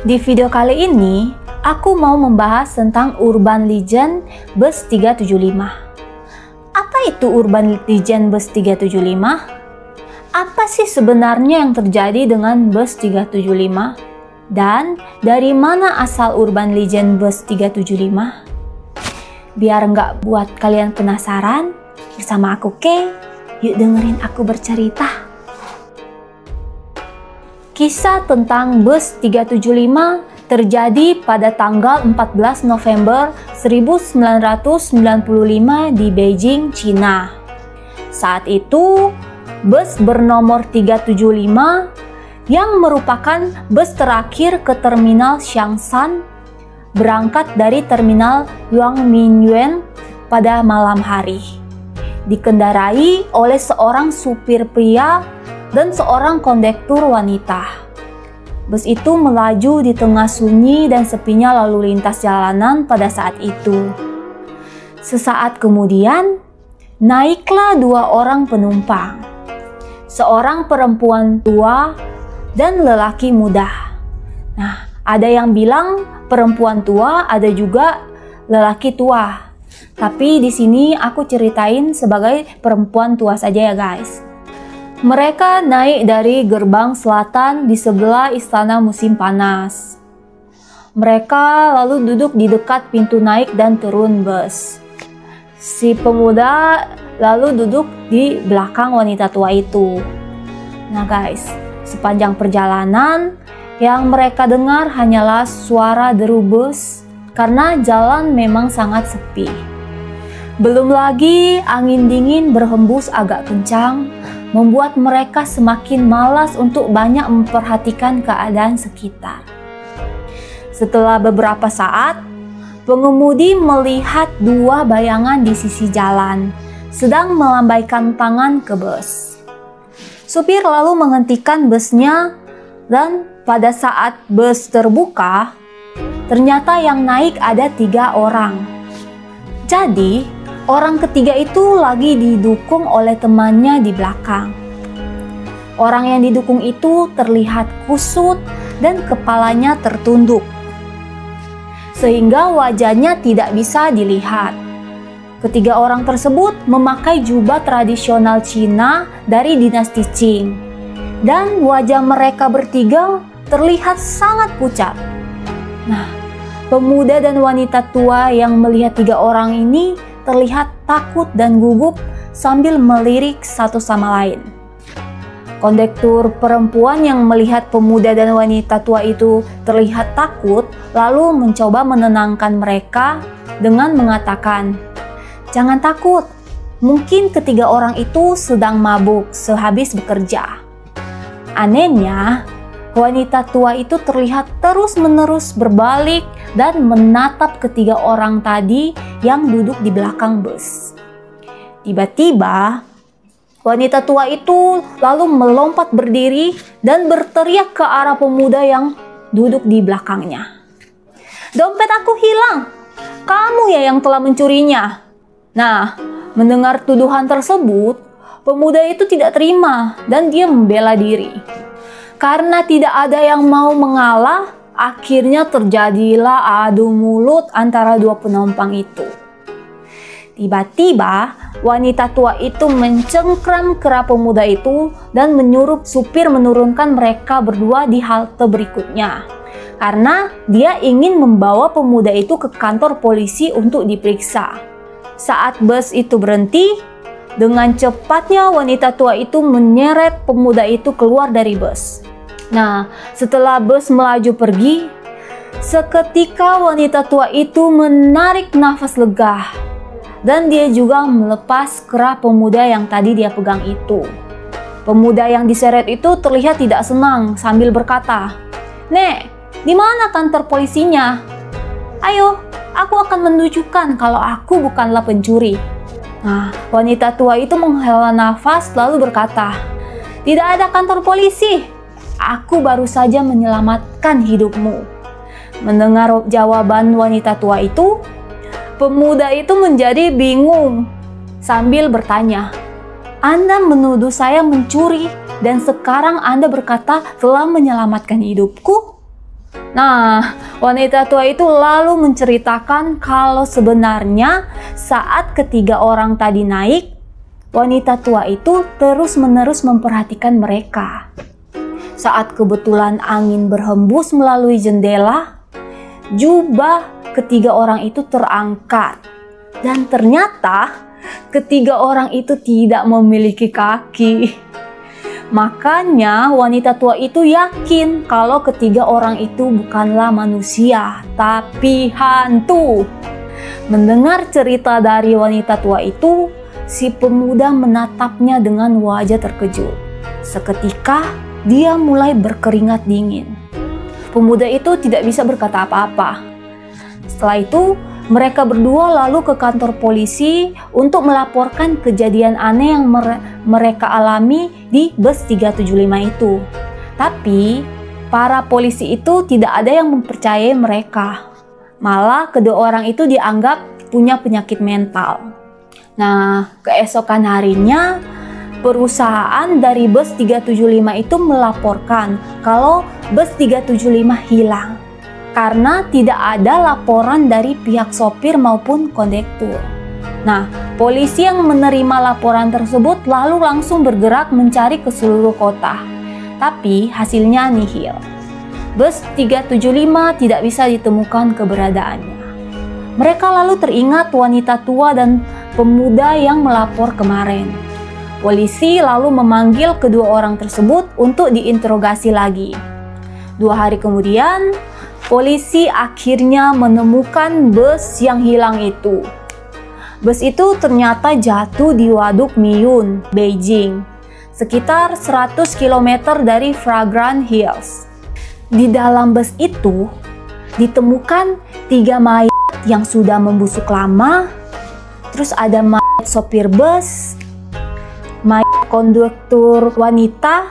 Di video kali ini, aku mau membahas tentang urban legend bus 375. Apa itu urban legend bus 375? Apa sih sebenarnya yang terjadi dengan bus 375? Dan dari mana asal urban legend bus 375? Biar nggak buat kalian penasaran, bersama aku Kay, yuk dengerin aku bercerita. Kisah tentang bus 375 terjadi pada tanggal 14 November 1995 di Beijing, Cina. Saat itu, bus bernomor 375 yang merupakan bus terakhir ke terminal Xiangshan berangkat dari terminal Yangmingshan pada malam hari. Dikendarai oleh seorang supir pria dan seorang kondektur wanita. Bus itu melaju di tengah sunyi dan sepinya lalu lintas jalanan pada saat itu. Sesaat kemudian, naiklah dua orang penumpang. Seorang perempuan tua dan lelaki muda. Nah, ada yang bilang perempuan tua, ada juga lelaki tua. Tapi di sini aku ceritain sebagai perempuan tua saja ya guys. Mereka naik dari gerbang selatan di sebelah istana musim panas. Mereka lalu duduk di dekat pintu naik dan turun bus. Si pemuda lalu duduk di belakang wanita tua itu. Nah guys, sepanjang perjalanan yang mereka dengar hanyalah suara deru bus karena jalan memang sangat sepi. Belum lagi angin dingin berhembus agak kencang, membuat mereka semakin malas untuk banyak memperhatikan keadaan sekitar. Setelah beberapa saat, pengemudi melihat dua bayangan di sisi jalan, sedang melambaikan tangan ke bus. Supir lalu menghentikan busnya dan pada saat bus terbuka, ternyata yang naik ada 3 orang. Jadi, orang ketiga itu lagi didukung oleh temannya di belakang. Orang yang didukung itu terlihat kusut dan kepalanya tertunduk, sehingga wajahnya tidak bisa dilihat. Ketiga orang tersebut memakai jubah tradisional Cina dari dinasti Qing, dan wajah mereka bertiga terlihat sangat pucat. Nah, pemuda dan wanita tua yang melihat 3 orang ini terlihat takut dan gugup sambil melirik satu sama lain. Kondektur perempuan yang melihat pemuda dan wanita tua itu terlihat takut lalu mencoba menenangkan mereka dengan mengatakan, "Jangan takut, mungkin ketiga orang itu sedang mabuk sehabis bekerja." Anehnya, wanita tua itu terlihat terus-menerus berbalik dan menatap ketiga orang tadi yang duduk di belakang bus. Tiba-tiba, wanita tua itu lalu melompat berdiri dan berteriak ke arah pemuda yang duduk di belakangnya. "Dompet aku hilang! Kamu ya yang telah mencurinya!" Nah, mendengar tuduhan tersebut, pemuda itu tidak terima dan dia membela diri. Karena tidak ada yang mau mengalah, akhirnya terjadilah adu mulut antara dua penumpang itu. Tiba-tiba, wanita tua itu mencengkram kera pemuda itu dan menyuruh supir menurunkan mereka berdua di halte berikutnya. Karena dia ingin membawa pemuda itu ke kantor polisi untuk diperiksa. Saat bus itu berhenti, dengan cepatnya wanita tua itu menyeret pemuda itu keluar dari bus. Nah, setelah bus melaju pergi, seketika wanita tua itu menarik nafas lega dan dia juga melepas kera pemuda yang tadi dia pegang itu. Pemuda yang diseret itu terlihat tidak senang sambil berkata, "Nek, di mana kantor polisinya? Ayo, aku akan menunjukkan kalau aku bukanlah pencuri." Nah, wanita tua itu menghela nafas lalu berkata, "Tidak ada kantor polisi. Aku baru saja menyelamatkan hidupmu." Mendengar jawaban wanita tua itu, pemuda itu menjadi bingung sambil bertanya, "Anda menuduh saya mencuri dan sekarang Anda berkata telah menyelamatkan hidupku?" Nah, wanita tua itu lalu menceritakan kalau sebenarnya saat ketiga orang tadi naik, wanita tua itu terus-menerus memperhatikan mereka. Saat kebetulan angin berhembus melalui jendela, jubah ketiga orang itu terangkat. Dan ternyata ketiga orang itu tidak memiliki kaki. Makanya wanita tua itu yakin kalau ketiga orang itu bukanlah manusia, tapi hantu. Mendengar cerita dari wanita tua itu, si pemuda menatapnya dengan wajah terkejut. Seketika dia mulai berkeringat dingin. Pemuda itu tidak bisa berkata apa-apa. Setelah itu, mereka berdua lalu ke kantor polisi untuk melaporkan kejadian aneh yang mereka alami di bus 375 itu. Tapi, para polisi itu tidak ada yang mempercayai mereka. Malah kedua orang itu dianggap punya penyakit mental. Nah, keesokan harinya, perusahaan dari bus 375 itu melaporkan kalau bus 375 hilang. Karena tidak ada laporan dari pihak sopir maupun kondektur. Nah, polisi yang menerima laporan tersebut lalu langsung bergerak mencari ke seluruh kota. Tapi hasilnya nihil. Bus 375 tidak bisa ditemukan keberadaannya. Mereka lalu teringat wanita tua dan pemuda yang melapor kemarin. Polisi lalu memanggil kedua orang tersebut untuk diinterogasi lagi. 2 hari kemudian, polisi akhirnya menemukan bus yang hilang itu. Bus itu ternyata jatuh di Waduk Miyun, Beijing, sekitar 100 km dari Fragrant Hills. Di dalam bus itu ditemukan 3 mayat yang sudah membusuk lama, terus ada mayat sopir bus, mayat konduktur wanita,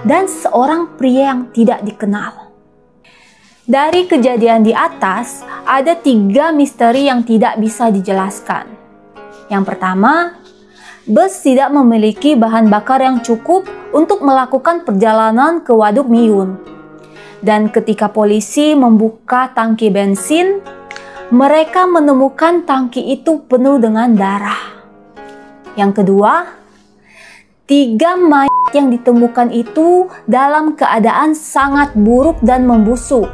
dan seorang pria yang tidak dikenal. Dari kejadian di atas, ada 3 misteri yang tidak bisa dijelaskan. Yang pertama, bus tidak memiliki bahan bakar yang cukup untuk melakukan perjalanan ke Waduk Miyun. Dan ketika polisi membuka tangki bensin, mereka menemukan tangki itu penuh dengan darah. Yang kedua, 3 mayat yang ditemukan itu dalam keadaan sangat buruk dan membusuk.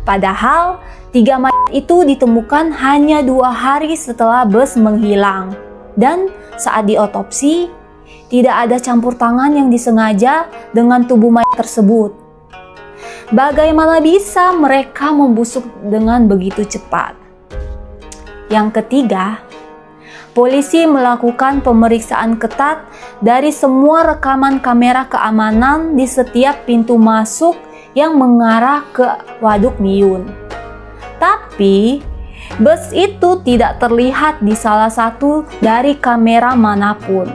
Padahal 3 mayat itu ditemukan hanya 2 hari setelah bus menghilang. Dan saat diotopsi, tidak ada campur tangan yang disengaja dengan tubuh mayat tersebut. Bagaimana bisa mereka membusuk dengan begitu cepat? Yang ketiga, polisi melakukan pemeriksaan ketat dari semua rekaman kamera keamanan di setiap pintu masuk yang mengarah ke Waduk Miyun. Tapi, bus itu tidak terlihat di salah satu dari kamera manapun.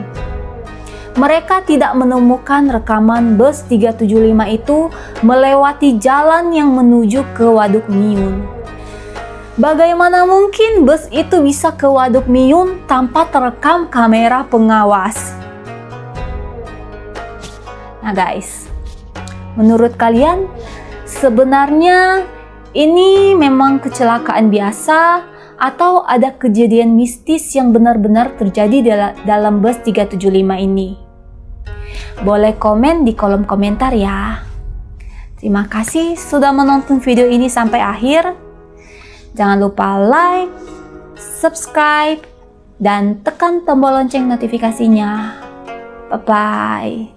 Mereka tidak menemukan rekaman bus 375 itu melewati jalan yang menuju ke Waduk Miyun. Bagaimana mungkin bus itu bisa ke Waduk Miyun tanpa terekam kamera pengawas? Nah guys, menurut kalian sebenarnya ini memang kecelakaan biasa atau ada kejadian mistis yang benar-benar terjadi dalam bus 375 ini? Boleh komen di kolom komentar ya. Terima kasih sudah menonton video ini sampai akhir. Jangan lupa like, subscribe, dan tekan tombol lonceng notifikasinya. Bye-bye.